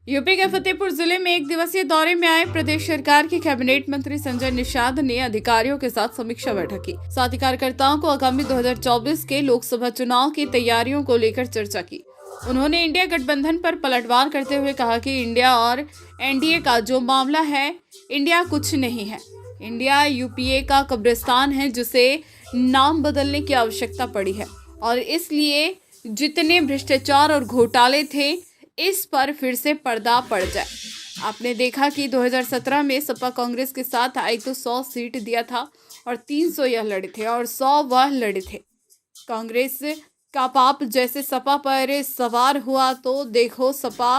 UP के फतेहपुर जिले में एक दिवसीय दौरे में आए प्रदेश सरकार के कैबिनेट मंत्री संजय निषाद ने अधिकारियों के साथ समीक्षा बैठक की। साथ ही कार्यकर्ताओं को आगामी 2024 के लोकसभा चुनाव की तैयारियों को लेकर चर्चा की। उन्होंने इंडिया गठबंधन पर पलटवार करते हुए कहा कि इंडिया और एनडीए का जो मामला है, इंडिया कुछ नहीं है। इंडिया यूपीए का कब्रिस्तान है जिसे नाम बदलने की आवश्यकता पड़ी है और इसलिए जितने भ्रष्टाचार और घोटाले थे इस पर फिर से पर्दा पड़ जाए। आपने देखा कि 2017 में सपा कांग्रेस के साथ आई तो 100 सीट दिया था और 300 यह लड़े थे और 100 वह लड़े थे। कांग्रेस का पाप जैसे सपा पर सवार हुआ तो देखो सपा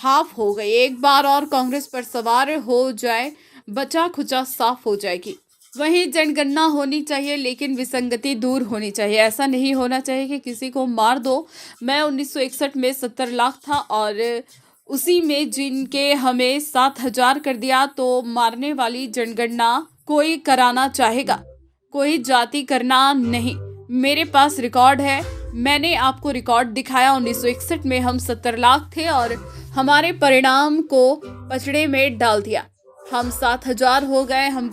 हाफ हो गई। एक बार और कांग्रेस पर सवार हो जाए, बचा खुचा साफ हो जाएगी। वहीं जनगणना होनी चाहिए लेकिन विसंगति दूर होनी चाहिए। ऐसा नहीं होना चाहिए कि किसी को मार दो। मैं 1961 में 70 लाख था और उसी में जिनके हमें 7,000 कर दिया, तो मारने वाली जनगणना कोई कराना चाहेगा, कोई जाति करना नहीं। मेरे पास रिकॉर्ड है, मैंने आपको रिकॉर्ड दिखाया। 1961 में हम 70 लाख थे और हमारे परिणाम को पचड़े में डाल दिया। हम 7,000 हो गए। हम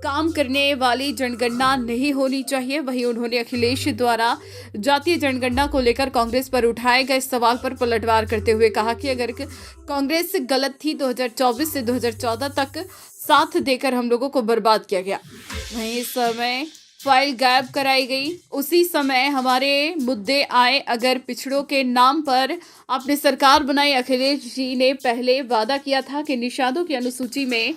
काम करने वाली जनगणना नहीं होनी चाहिए। वहीं उन्होंने अखिलेश द्वारा जातीय जनगणना को लेकर कांग्रेस पर उठाए गए सवाल पर पलटवार करते हुए कहा कि अगर कांग्रेस गलत थी 2024 से 2014 तक साथ देकर हम लोगों को बर्बाद किया गया। वहीं इस समय फाइल गायब कराई गई, उसी समय हमारे मुद्दे आए। अगर पिछड़ों के नाम पर आपने सरकार बनाई, अखिलेश जी ने पहले वादा किया था कि निषादों की अनुसूची में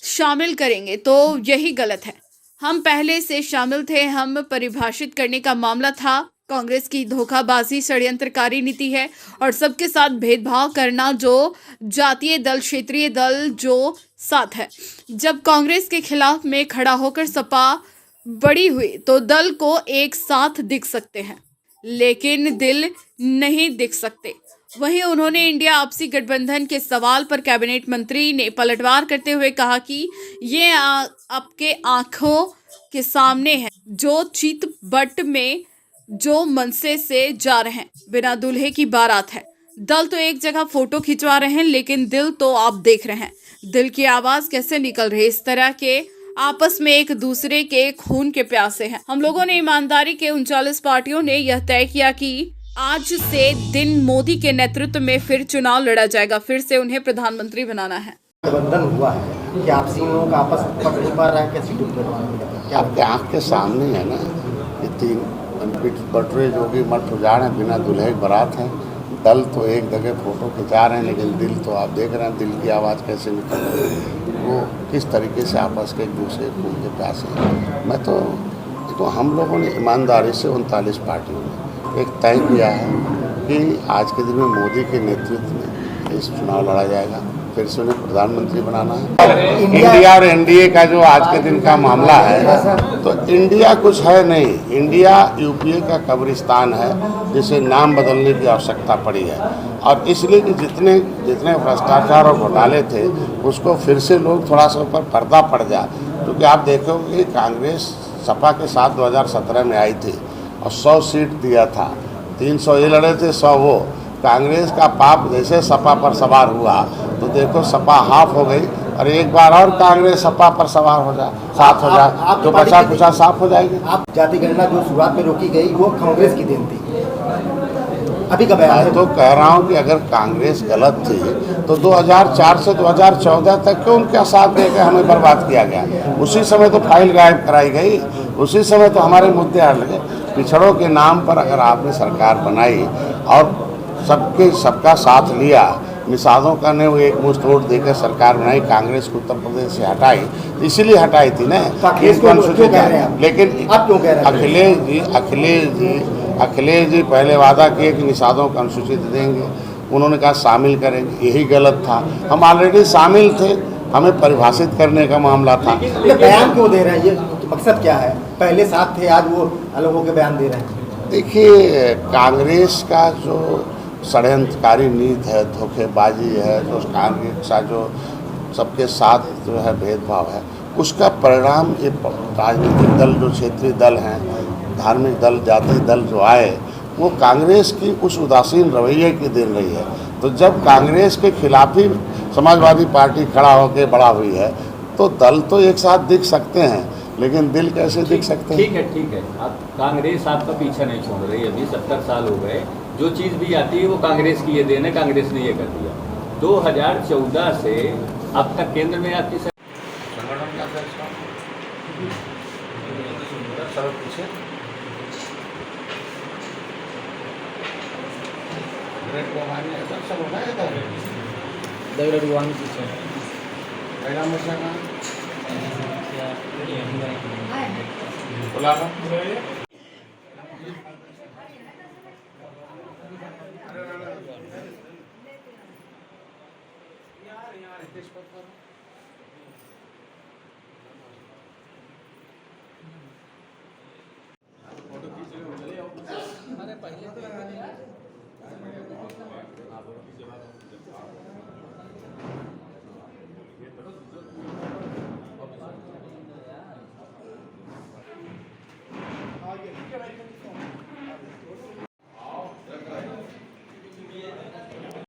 शामिल करेंगे, तो यही गलत है। हम पहले से शामिल थे। हम परिभाषित करने का मामला था। कांग्रेस की धोखाबाजी षड्यंत्रकारी नीति है और सबके साथ भेदभाव करना, जो जातीय दल, क्षेत्रीय दल जो साथ है। जब कांग्रेस के खिलाफ में खड़ा होकर सपा बड़ी हुई तो दल को एक साथ दिख सकते हैं लेकिन दिल नहीं दिख सकते। वहीं उन्होंने इंडिया आपसी गठबंधन के सवाल पर कैबिनेट मंत्री ने पलटवार करते हुए कहा कि ये आपके आंखों के सामने है। जो चीत बट में जो मनसे से जा रहे हैं, बिना दूल्हे की बारात है। दल तो एक जगह फोटो खिंचवा रहे हैं लेकिन दिल तो आप देख रहे हैं। दिल की आवाज कैसे निकल रही है। इस तरह के आपस में एक दूसरे के खून के प्यासे हैं। हम लोगों ने ईमानदारी के 39 पार्टियों ने यह तय किया कि आज से दिन मोदी के नेतृत्व में फिर चुनाव लड़ा जाएगा, फिर से उन्हें प्रधानमंत्री बनाना है। गठबंधन हुआ है कि आपसी लोगों का आपस पकड़ नहीं पा रहा है, कैसी क्या आपके आँख के सामने है ना, ये 3 बटरे जो कि मठ उजाड़ हैं, बिना दूल्हे की बारात है। दल तो एक जगह फोटो खिंचा रहे हैं लेकिन दिल तो आप देख रहे हैं। दिल की आवाज़ कैसे निकल रही है, वो किस तरीके से आपस के एक दूसरे खून के प्यासे हैं। मैं तो हम लोगों ने ईमानदारी से 39 पार्टियों ने एक तय किया है कि आज के दिन में मोदी के नेतृत्व में इस चुनाव लड़ा जाएगा, फिर से उन्हें प्रधानमंत्री बनाना है। इंडिया और एनडीए का जो आज के दिन का मामला है, तो इंडिया कुछ है नहीं। इंडिया यूपीए का कब्रिस्तान है जिसे नाम बदलने की आवश्यकता पड़ी है और इसलिए कि जितने भ्रष्टाचार और घोटाले थे उसको फिर से लोग थोड़ा सा ऊपर पर्दा पड़ जाए। क्योंकि आप देखोगे कांग्रेस सपा के साथ 2017 में आई थी और 100 सीट दिया था, 300 ये लड़े थे, 100 वो। कांग्रेस का पाप जैसे सपा पर सवार हुआ तो देखो सपा हाफ हो गई और एक बार और कांग्रेस सपा पर सवार हो जाए, साथ हो जाए, तो बचा कुचा साफ हो जाएगी। आप जाति गणना जो शुरुआत में रोकी गई वो कांग्रेस की देन थी, अभी का बयान है। तो कह रहा हूँ कि अगर कांग्रेस गलत थी तो 2004 से 2014 तक क्यों उनका साथ देकर हमें बर्बाद किया गया। उसी समय तो फाइल गायब कराई गई, उसी समय तो हमारे मुद्दे हट लगे। पिछड़ों के नाम पर अगर आपने सरकार बनाई और सबका साथ लिया, निषादों का ने वो एक मुश्त वोट देकर सरकार बनाई, कांग्रेस को उत्तर प्रदेश से हटाई, इसलिए हटाई थी ना। लेकिन अखिलेश जी पहले वादा किए कि निषादों का अनुसूचित देंगे, उन्होंने कहा शामिल करेंगे, यही गलत था। हम ऑलरेडी शामिल थे, हमें परिभाषित करने का मामला था। बयान क्यों दे रहे हैं, ये मकसद क्या है? पहले साथ थे, आज वो अलग होकर बयान दे रहे हैं। देखिए, कांग्रेस का जो षड्यंत्रकारी नीति है, धोखेबाजी है, जो कांग्रेस का जो सबके साथ जो है भेदभाव है, उसका परिणाम ये राजनीतिक दल जो क्षेत्रीय दल हैं, धार्मिक दल, जातीय दल जो आए, वो कांग्रेस की उस उदासीन रवैये की देन रही है। तो जब कांग्रेस के खिलाफ ही समाजवादी पार्टी खड़ा होकर बड़ा हुई है तो दल तो एक साथ दिख सकते हैं, लेकिन दिल कैसे दिख सकते हैं? ठीक है। आप कांग्रेस आपका पीछा नहीं छोड़ रही, अभी 70 साल हो गए, जो चीज़ भी आती है वो कांग्रेस की ये देन है, कांग्रेस ने ये कर दिया। 2014 से अब तक केंद्र में आपकी संगठन का फैसला पीछे सब होना है